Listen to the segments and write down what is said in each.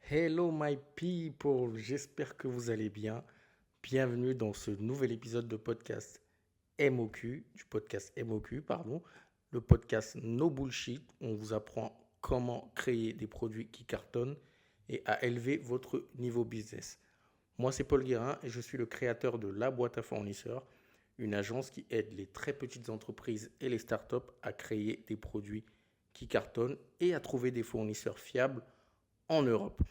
Hello my people, j'espère que vous allez bien. Bienvenue dans ce nouvel épisode de podcast MOQ, du podcast MOQ, pardon, le podcast No Bullshit. On vous apprend comment créer des produits qui cartonnent et à élever votre niveau business. Moi, c'est Paul Guérin et je suis le créateur de La Boîte à Fournisseurs, une agence qui aide les très petites entreprises et les startups à créer des produits qui cartonnent et à trouver des fournisseurs fiables en Europe.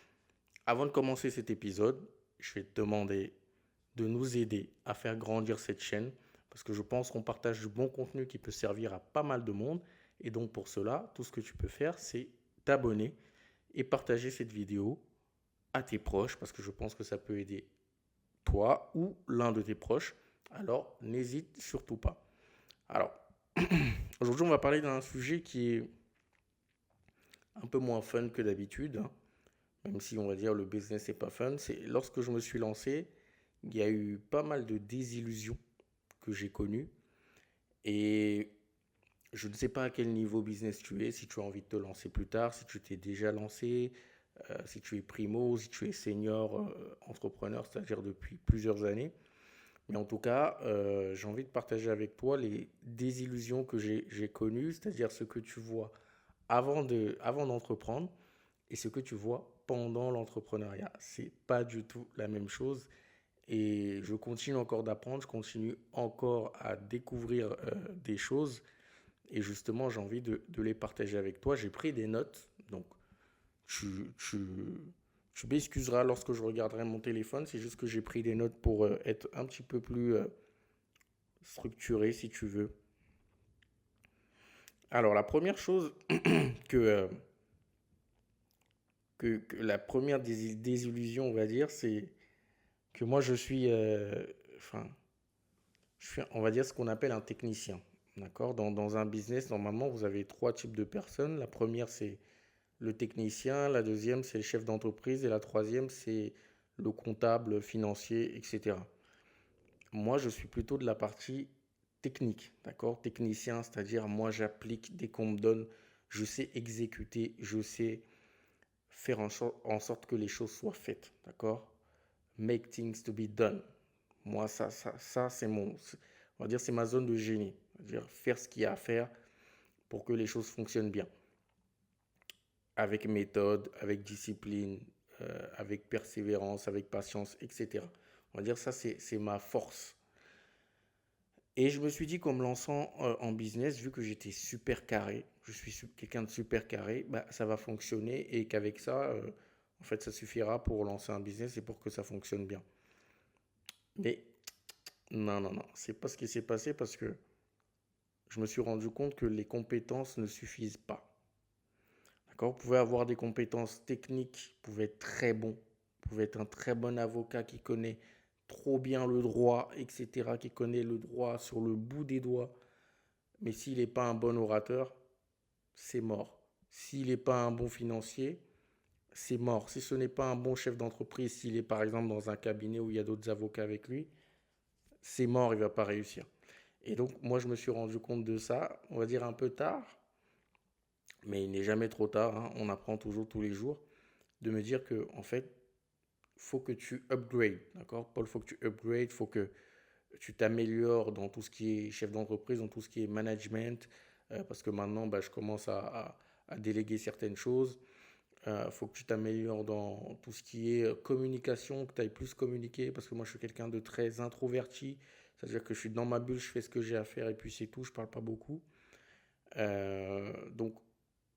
Avant de commencer cet épisode, je vais te demander de nous aider à faire grandir cette chaîne parce que je pense qu'on partage du bon contenu qui peut servir à pas mal de monde. Et donc pour cela, tout ce que tu peux faire, c'est t'abonner et partager cette vidéo à tes proches parce que je pense que ça peut aider toi ou l'un de tes proches. Alors n'hésite surtout pas. Alors aujourd'hui, on va parler d'un sujet qui est un peu moins fun que d'habitude, hein. Même si on va dire le business n'est pas fun, c'est lorsque je me suis lancé, il y a eu pas mal de désillusions que j'ai connues. Et je ne sais pas à quel niveau business tu es, si tu as envie de te lancer plus tard, si tu t'es déjà lancé, si tu es primo, si tu es senior entrepreneur, c'est-à-dire depuis plusieurs années. Mais en tout cas, j'ai envie de partager avec toi les désillusions que j'ai connues, c'est-à-dire ce que tu vois avant d'entreprendre et ce que tu vois pendant l'entrepreneuriat. C'est pas du tout la même chose. Et je continue encore d'apprendre, je continue encore à découvrir des choses. Et justement, j'ai envie de les partager avec toi. J'ai pris des notes. Donc, tu, tu, tu m'excuseras lorsque je regarderai mon téléphone. C'est juste que j'ai pris des notes pour être un petit peu plus structuré, si tu veux. Alors, la première chose que, euh, que la première désillusion, on va dire, c'est que moi, enfin, on va dire ce qu'on appelle un technicien. D'accord? Dans un business, normalement, vous avez trois types de personnes. La première, c'est le technicien. La deuxième, c'est le chef d'entreprise. Et la troisième, c'est le comptable financier, etc. Moi, je suis plutôt de la partie technique. D'accord? Technicien, c'est-à-dire moi, j'applique dès qu'on me donne, je sais exécuter, je sais faire en sorte que les choses soient faites. D'accord? Make things to be done. Moi, ça on va dire, c'est ma zone de génie. C'est-à-dire faire ce qu'il y a à faire pour que les choses fonctionnent bien. Avec méthode, avec discipline, avec persévérance, avec patience, etc. On va dire ça, c'est ma force. Et je me suis dit qu'en me lançant en business, vu que j'étais super carré, je suis quelqu'un de super carré, bah, ça va fonctionner et qu'avec ça, en fait, ça suffira pour lancer un business et pour que ça fonctionne bien. Mais non, non, non, c'est pas ce qui s'est passé parce que je me suis rendu compte que les compétences ne suffisent pas. D'accord? Vous pouvez avoir des compétences techniques, vous pouvez être très bon, vous pouvez être un très bon avocat qui connaît trop bien le droit, etc., qui connaît le droit sur le bout des doigts. Mais s'il n'est pas un bon orateur, c'est mort. S'il n'est pas un bon financier, c'est mort. Si ce n'est pas un bon chef d'entreprise, s'il est par exemple dans un cabinet où il y a d'autres avocats avec lui, c'est mort, il ne va pas réussir. Et donc, moi, je me suis rendu compte de ça, on va dire un peu tard, mais il n'est jamais trop tard, hein, on apprend toujours tous les jours, de me dire que, en fait, faut que tu upgrades, d'accord? Paul, faut que tu upgrades, faut que tu t'améliores dans tout ce qui est chef d'entreprise, dans tout ce qui est management, parce que maintenant, bah, je commence à déléguer certaines choses. Faut que tu t'améliores dans tout ce qui est communication, que tu ailles plus communiquer, parce que moi, je suis quelqu'un de très introverti. C'est-à-dire que je suis dans ma bulle, je fais ce que j'ai à faire et puis c'est tout, je parle pas beaucoup. Donc,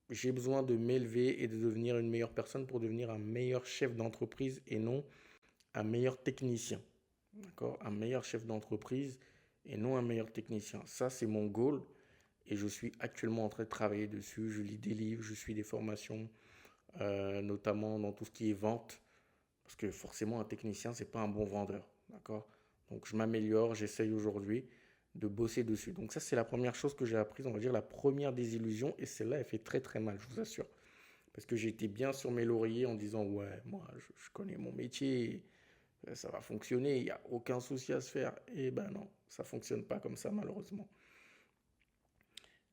j'ai besoin de m'élever et de devenir une meilleure personne pour devenir un meilleur chef d'entreprise et non un meilleur technicien. D'accord? Un meilleur chef d'entreprise et non un meilleur technicien. Ça, c'est mon goal et je suis actuellement en train de travailler dessus. Je lis des livres, je suis des formations, notamment dans tout ce qui est vente. Parce que forcément, un technicien, c'est pas un bon vendeur. D'accord? Donc, je m'améliore, j'essaye aujourd'hui de bosser dessus. Donc, ça, c'est la première chose que j'ai apprise, on va dire la première désillusion. Et celle-là, elle fait très très mal, je vous assure. Parce que j'étais bien sur mes lauriers en disant, ouais, moi, je connais mon métier, ça va fonctionner, il n'y a aucun souci à se faire. Et ben non, ça ne fonctionne pas comme ça, malheureusement.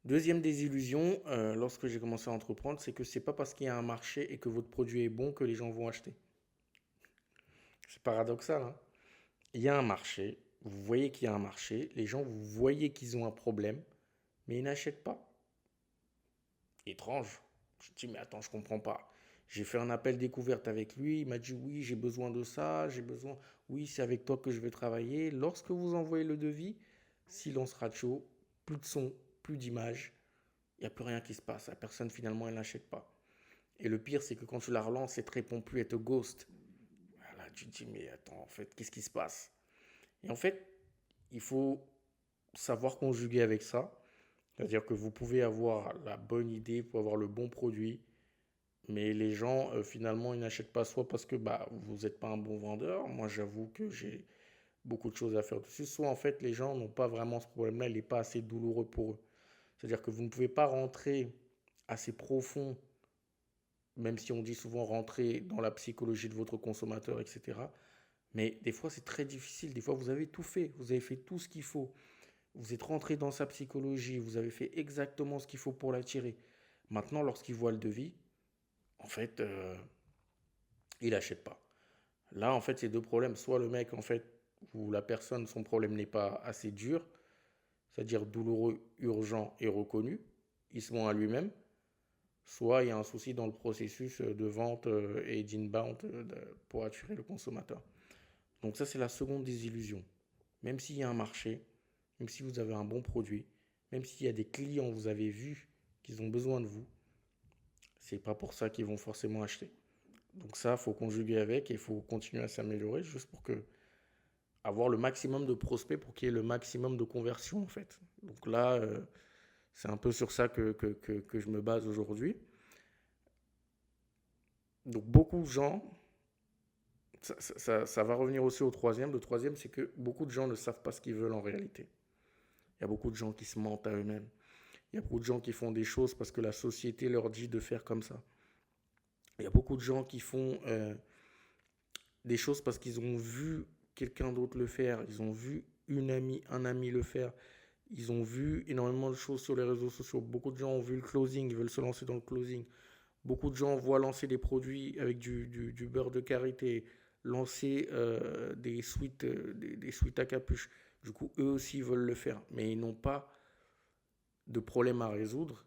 Deuxième désillusion, lorsque j'ai commencé à entreprendre, c'est que c'est pas parce qu'il y a un marché et que votre produit est bon que les gens vont acheter. C'est paradoxal, hein. Il y a un marché, vous voyez qu'il y a un marché, les gens, vous voyez qu'ils ont un problème, mais ils n'achètent pas. Étrange. Je dis, mais attends, je comprends pas. J'ai fait un appel découverte avec lui, il m'a dit oui, j'ai besoin de ça, j'ai besoin, oui, c'est avec toi que je vais travailler. Lorsque vous envoyez le devis, silence radio, plus de son, plus d'image, il n'y a plus rien qui se passe. La personne finalement, elle n'achète pas. Et le pire, c'est que quand tu la relances, elle ne te répond plus, elle te ghost. Voilà, tu te dis, mais attends, en fait, qu'est-ce qui se passe? Et en fait, il faut savoir conjuguer avec ça. C'est-à-dire que vous pouvez avoir la bonne idée, vous pouvez avoir le bon produit, mais les gens, finalement, ils n'achètent pas soit parce que bah, vous n'êtes pas un bon vendeur. Moi, j'avoue que j'ai beaucoup de choses à faire dessus. Soit, en fait, les gens n'ont pas vraiment ce problème-là, il n'est pas assez douloureux pour eux. C'est-à-dire que vous ne pouvez pas rentrer assez profond, même si on dit souvent rentrer dans la psychologie de votre consommateur, etc. Mais des fois, c'est très difficile. Des fois, vous avez tout fait. Vous avez fait tout ce qu'il faut. Vous êtes rentré dans sa psychologie. Vous avez fait exactement ce qu'il faut pour l'attirer. Maintenant, lorsqu'il voit le devis, en fait, il n'achète pas. Là, en fait, c'est deux problèmes. Soit le mec, en fait, ou la personne, son problème n'est pas assez dur, c'est-à-dire douloureux, urgent et reconnu, il se ment à lui-même. Soit il y a un souci dans le processus de vente et d'inbound pour attirer le consommateur. Donc ça, c'est la seconde désillusion. Même s'il y a un marché, même si vous avez un bon produit, même s'il y a des clients, vous avez vu qu'ils ont besoin de vous, c'est pas pour ça qu'ils vont forcément acheter. Donc ça, il faut conjuguer avec et il faut continuer à s'améliorer juste pour que avoir le maximum de prospects pour qu'il y ait le maximum de conversions en fait. Donc là, c'est un peu sur ça que je me base aujourd'hui. Donc beaucoup de gens, ça va revenir aussi au troisième. Le troisième, c'est que beaucoup de gens ne savent pas ce qu'ils veulent en réalité. Il y a beaucoup de gens qui se mentent à eux-mêmes. Il y a beaucoup de gens qui font des choses parce que la société leur dit de faire comme ça. Il y a beaucoup de gens qui font des choses parce qu'ils ont vu quelqu'un d'autre le faire. Ils ont vu un ami le faire. Ils ont vu énormément de choses sur les réseaux sociaux. Beaucoup de gens ont vu le closing, ils veulent se lancer dans le closing. Beaucoup de gens voient lancer des produits avec du beurre de karité, lancer des suites à capuche. Du coup, eux aussi veulent le faire, mais ils n'ont pas de problème à résoudre.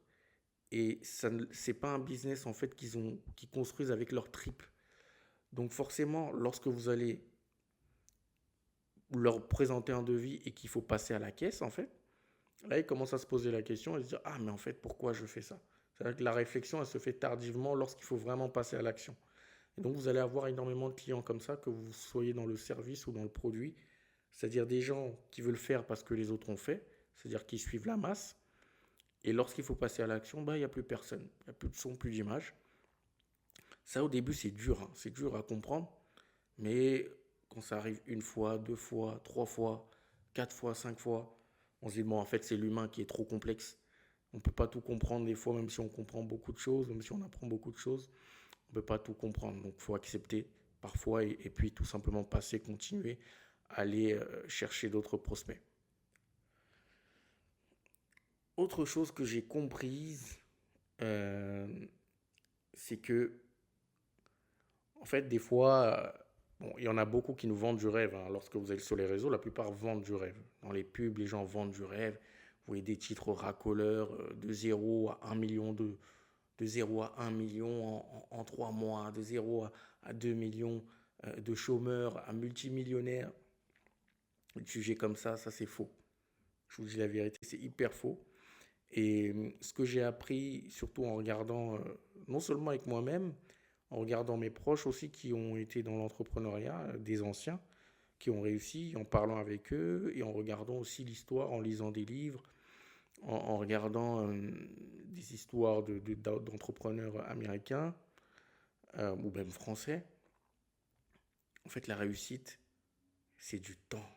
Et ça, c'est pas un business en fait qu'ils construisent avec leur trip. Donc forcément, lorsque vous allez leur présenter un devis et qu'il faut passer à la caisse, en fait, là, ils commencent à se poser la question et se dire, ah, mais en fait, pourquoi je fais ça? C'est-à-dire que la réflexion, elle se fait tardivement lorsqu'il faut vraiment passer à l'action. Et donc, vous allez avoir énormément de clients comme ça, que vous soyez dans le service ou dans le produit. C'est-à-dire des gens qui veulent faire parce que les autres ont fait, c'est-à-dire qui suivent la masse. Et lorsqu'il faut passer à l'action, bah, il n'y a plus personne. Il n'y a plus de son, plus d'image. Ça, au début, c'est dur, hein. C'est dur à comprendre. Mais quand ça arrive une fois, deux fois, trois fois, quatre fois, cinq fois, on se dit, bon, en fait, c'est l'humain qui est trop complexe. On ne peut pas tout comprendre des fois, même si on comprend beaucoup de choses, même si on apprend beaucoup de choses, on ne peut pas tout comprendre. Donc, il faut accepter parfois et puis tout simplement passer, continuer, aller chercher d'autres prospects. Autre chose que j'ai comprise, euh, c'est que, en fait, des fois, bon, il y en a beaucoup qui nous vendent du rêve, hein. Lorsque vous allez sur les réseaux, la plupart vendent du rêve. Dans les pubs, les gens vendent du rêve. Vous voyez des titres racoleurs de 0 à 1 million de 0 à 1 million en 3 mois, de 0 à 2 millions de chômeurs, à multimillionnaires. Le sujet comme ça c'est faux. Je vous dis la vérité, c'est hyper faux. Et ce que j'ai appris, surtout en regardant, non seulement avec moi-même, en regardant mes proches aussi qui ont été dans l'entrepreneuriat, des anciens, qui ont réussi, en parlant avec eux et en regardant aussi l'histoire, en lisant des livres, en regardant des histoires d'entrepreneurs américains ou même français. En fait, la réussite, c'est du temps.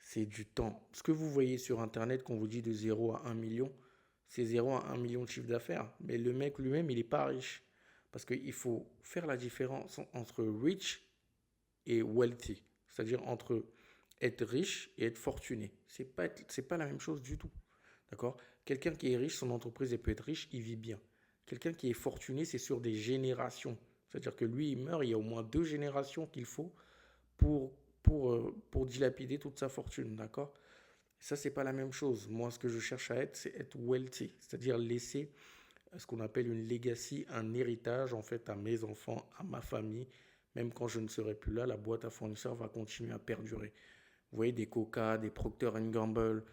C'est du temps. Ce que vous voyez sur Internet quand vous dit de 0 à 1 million, c'est 0 à 1 million de chiffre d'affaires. Mais le mec lui-même, il n'est pas riche. Parce qu'il faut faire la différence entre rich et wealthy. C'est-à-dire entre être riche et être fortuné. C'est pas la même chose du tout. D'accord? quelqu'un qui est riche, son entreprise, elle peut être riche, il vit bien. Quelqu'un qui est fortuné, c'est sur des générations. C'est-à-dire que lui, il meurt, il y a au moins 2 générations qu'il faut pour, pour dilapider toute sa fortune, d'accord? Ça, c'est pas la même chose. Moi, ce que je cherche à être, c'est être wealthy, c'est-à-dire laisser ce qu'on appelle une legacy, un héritage, en fait, à mes enfants, à ma famille. Même quand je ne serai plus là, la boîte à fournisseurs va continuer à perdurer. Vous voyez, des Coca, des Procter Gamble,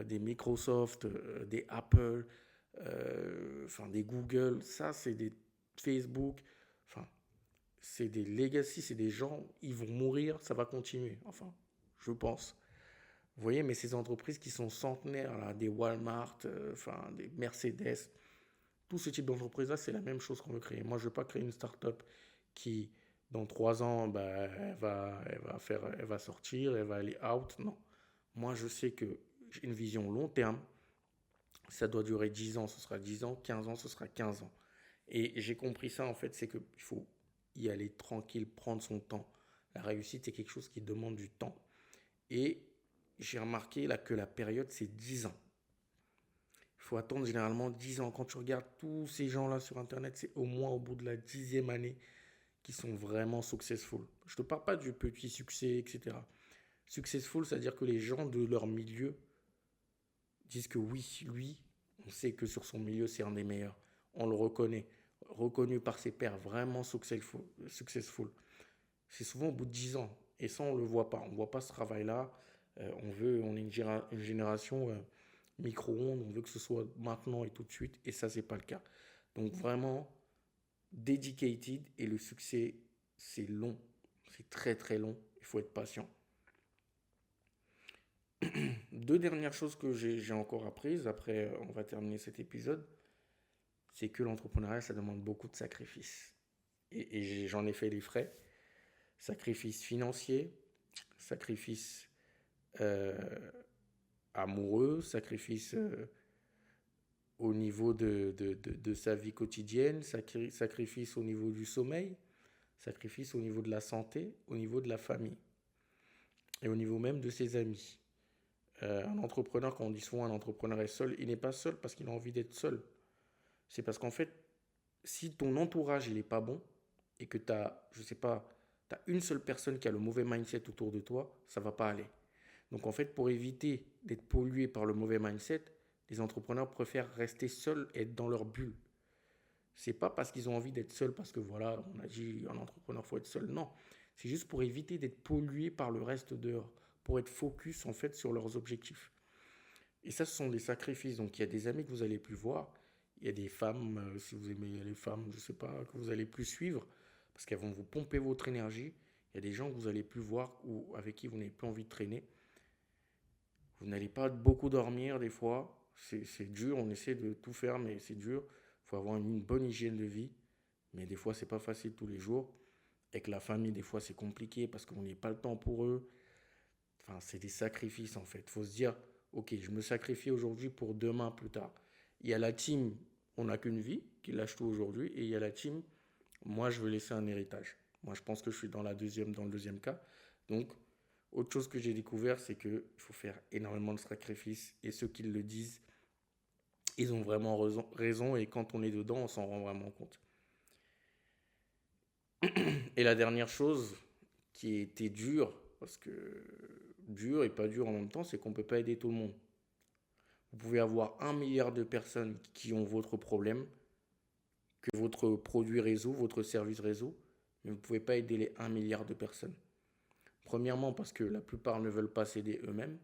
des Microsoft, des Apple, enfin des Google, ça c'est des Facebook, enfin c'est des legacy, c'est des gens, ils vont mourir, ça va continuer, enfin je pense. Vous voyez, mais ces entreprises qui sont centenaires, là, des Walmart, enfin des Mercedes, tout ce type d'entreprise-là, c'est la même chose qu'on veut créer. Moi, je ne veux pas créer une start-up qui, dans 3 ans, bah, elle va sortir, elle va aller out. Non. Moi, je sais que j'ai une vision long terme. Ça doit durer 10 ans, ce sera 10 ans, 15 ans, ce sera 15 ans. Et j'ai compris ça, en fait, c'est qu'il faut y aller tranquille, prendre son temps. La réussite, c'est quelque chose qui demande du temps. Et j'ai remarqué là que la période, c'est 10 ans. Il faut attendre généralement 10 ans. Quand tu regardes tous ces gens-là sur Internet, c'est au moins au bout de la 10e année qui sont vraiment successful. Je ne te parle pas du petit succès, etc. Successful, c'est-à-dire que les gens de leur milieu disent que oui, lui, on sait que sur son milieu, c'est un des meilleurs. On le reconnaît. Reconnu par ses pairs, vraiment successful. Successful. C'est souvent au bout de 10 ans. Et ça, on ne le voit pas. On ne voit pas ce travail-là. On est une génération micro-ondes. On veut que ce soit maintenant et tout de suite. Et ça, c'est pas le cas. Donc vraiment, dedicated. Et le succès, c'est long. C'est très très long. Il faut être patient. Deux dernières choses que j'ai encore apprises. Après, on va terminer cet épisode. C'est que l'entrepreneuriat, ça demande beaucoup de sacrifices. Et j'en ai fait les frais. Sacrifices financiers, sacrifices euh, amoureux, sacrifices au niveau de sa vie quotidienne, sacrifices au niveau du sommeil, sacrifices au niveau de la santé, au niveau de la famille et au niveau même de ses amis. Un entrepreneur, quand on dit souvent un entrepreneur est seul, il n'est pas seul parce qu'il a envie d'être seul. C'est parce qu'en fait, si ton entourage il est pas bon et que tu as, je sais pas, tu as une seule personne qui a le mauvais mindset autour de toi, ça va pas aller. Donc en fait, pour éviter d'être pollué par le mauvais mindset, les entrepreneurs préfèrent rester seuls et être dans leur bulle. C'est pas parce qu'ils ont envie d'être seuls, parce que voilà, on a dit un entrepreneur faut être seul. Non, c'est juste pour éviter d'être pollué par le reste dehors, pour être focus en fait sur leurs objectifs. Et ça, ce sont des sacrifices. Donc il y a des amis que vous allez plus voir, il y a des femmes, si vous aimez les femmes, je sais pas, que vous allez plus suivre, parce qu'elles vont vous pomper votre énergie. Il y a des gens que vous allez plus voir ou avec qui vous n'avez plus envie de traîner. Vous n'allez pas beaucoup dormir des fois. C'est dur, on essaie de tout faire, mais c'est dur. Il faut avoir une bonne hygiène de vie. Mais des fois, c'est pas facile tous les jours. Avec la famille, des fois, c'est compliqué parce qu'on n'a pas le temps pour eux. Enfin, c'est des sacrifices en fait. Il faut se dire, ok, je me sacrifie aujourd'hui pour demain plus tard. Il y a la team, on n'a qu'une vie, qui lâche tout aujourd'hui. Et il y a la team, moi, je veux laisser un héritage. Moi, je pense que je suis dans le deuxième cas. Donc, autre chose que j'ai découvert, c'est qu'il faut faire énormément de sacrifices. Et ceux qui le disent, ils ont vraiment raison. Et quand on est dedans, on s'en rend vraiment compte. Et la dernière chose qui était dure, parce que dur et pas dur en même temps, c'est qu'on ne peut pas aider tout le monde. Vous pouvez avoir 1 milliard de personnes qui ont votre problème, que votre produit résout, votre service résout, mais vous ne pouvez pas aider les 1 milliard de personnes. Premièrement, parce que la plupart ne veulent pas s'aider eux-mêmes.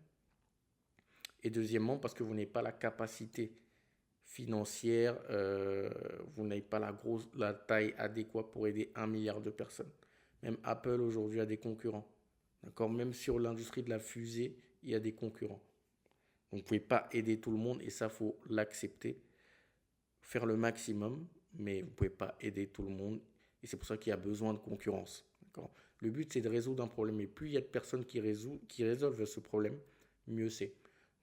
Et deuxièmement, parce que vous n'avez pas la capacité financière, vous n'avez pas la taille adéquate pour aider 1 milliard de personnes. Même Apple aujourd'hui a des concurrents. D'accord? Même sur l'industrie de la fusée, il y a des concurrents. Donc vous ne pouvez pas aider tout le monde et ça, il faut l'accepter. Faire le maximum, mais vous ne pouvez pas aider tout le monde. Et c'est pour ça qu'il y a besoin de concurrence. D'accord? Le but, c'est de résoudre un problème. Et plus il y a de personnes qui résolvent ce problème, mieux c'est.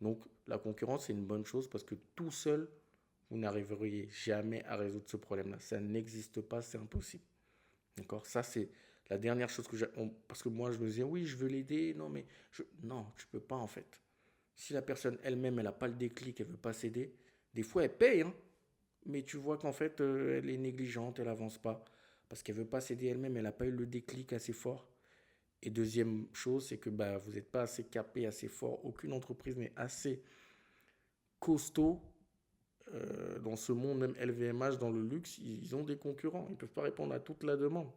Donc la concurrence, c'est une bonne chose parce que tout seul, vous n'arriveriez jamais à résoudre ce problème-là. Ça n'existe pas, c'est impossible. D'accord? Ça, c'est la dernière chose que j'ai. Parce que moi, je me disais, oui, je veux l'aider. Non, mais non, tu ne peux pas en fait. Si la personne elle-même, elle n'a pas le déclic, elle ne veut pas céder, des fois elle paye, hein, mais tu vois qu'en fait, elle est négligente, elle avance pas, parce qu'elle veut pas céder elle-même, elle n'a pas eu le déclic assez fort. Et deuxième chose, c'est que bah, vous n'êtes pas assez capé, assez fort. Aucune entreprise n'est assez costaud dans ce monde, même LVMH, dans le luxe, ils ont des concurrents. Ils ne peuvent pas répondre à toute la demande.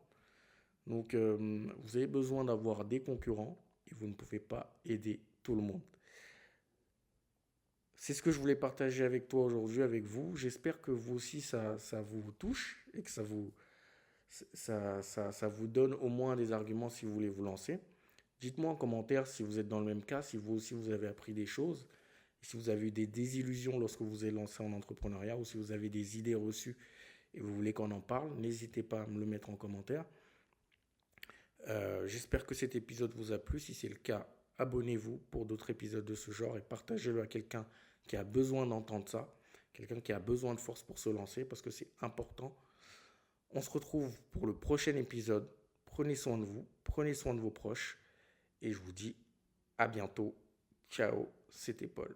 Donc, vous avez besoin d'avoir des concurrents et vous ne pouvez pas aider tout le monde. C'est ce que je voulais partager avec toi aujourd'hui, avec vous. J'espère que vous aussi, ça vous touche et que ça vous donne au moins des arguments si vous voulez vous lancer. Dites-moi en commentaire si vous êtes dans le même cas, si vous aussi vous avez appris des choses, si vous avez eu des désillusions lorsque vous êtes lancé en entrepreneuriat ou si vous avez des idées reçues et vous voulez qu'on en parle, n'hésitez pas à me le mettre en commentaire. J'espère que cet épisode vous a plu. Si c'est le cas, abonnez-vous pour d'autres épisodes de ce genre et partagez-le à quelqu'un qui a besoin d'entendre ça, quelqu'un qui a besoin de force pour se lancer parce que c'est important. On se retrouve pour le prochain épisode. Prenez soin de vous, prenez soin de vos proches et je vous dis à bientôt. Ciao, c'était Paul.